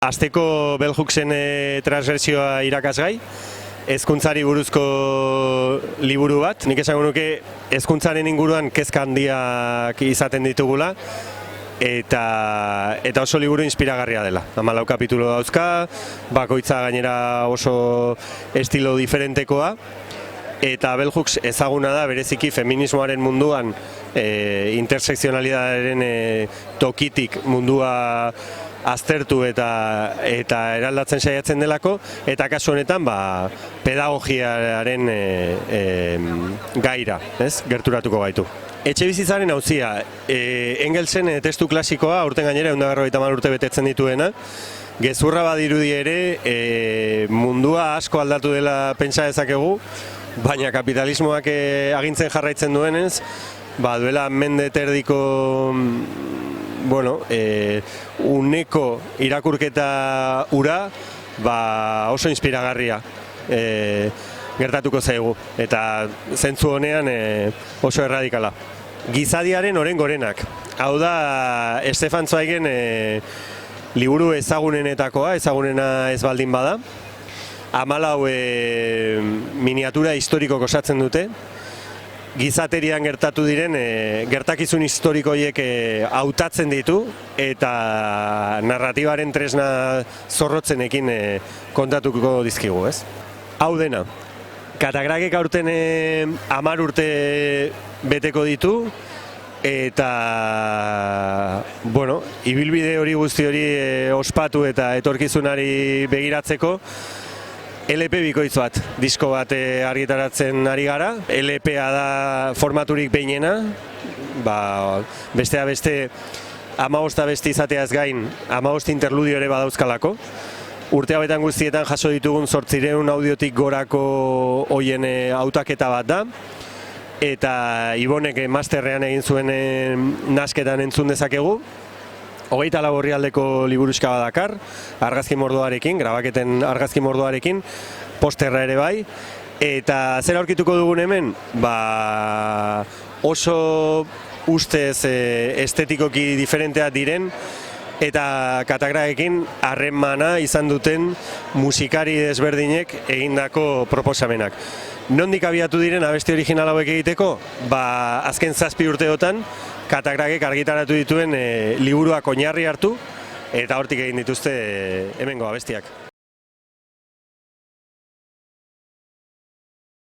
Asteko Bell Hooksen transversioa irakasgai, hezkuntzari buruzko liburu bat. Nik esango nuke hezkuntzaren inguruan kezka handiak izaten ditugula eta oso liburu inspiragarria dela. 14 kapitulu dauzka, bakoitza gainera oso estilo diferentekoa. Eta Bell Hooks ezaguna da bereziki feminismoaren munduan intersekzionalitatearen tokitik mundua aztertu eta eraldatzen saiatzen delako, eta kasu honetan pedagogiaren gaira, gerturatuko gaitu. Etxebizitzaren auzia, Engelsen testu klasikoa, aurten gainera 150 urte betetzen dituena, gezurra badirudi ere mundua asko aldatu dela pentsa dezakegu, baina kapitalismoak agintzen jarraitzen duenez, duela mende terdiko uneko irakurketa ura oso inspiragarria gertatuko zaigu, eta zentzu honean oso erradikala. Gizadiaren oren gorenak. Hau da Stefan Zweigen liburu ezagunenetakoa, ezagunena ez baldin bada. 14 miniatura historikok osatzen dute. Gizaterian gertatu diren gertakizun historikoiek hautatzen ditu eta narratibaren tresna zorrotzenekin kontatuko dizkigu, ez? Hau dena, Katagrakek aurten 10 urte beteko ditu eta ibilbide hori guzti hori ospatu eta etorkizunari begiratzeko LP bikoitz bat, disko bat argitaratzen ari gara. LPa da formaturik behinena, besteak beste 15 abesti izateaz gain 15 interludio ere badauzkalako. Urte hauetan guztietan jaso ditugun 800 audiotik gorako hoien hautaketa bat da, eta Ibonek masterrean egin zuen nasketan entzun dezakegu. 24 orrialdeko liburuxka bat dakar, argazki mordoarekin, grabaketen argazki mordoarekin, posterra ere bai, eta zer aurkituko dugun hemen? Oso ustez estetikoki diferenteak diren, eta Katagrakekin harremana izan duten musikari desberdinek egindako proposamenak. Nondik abiatu diren abesti original hauek egiteko? Azken 7 urteotan Katagrakek argitaratu dituen liburuak oinarri hartu, eta hortik egin dituzte hemengo abestiak.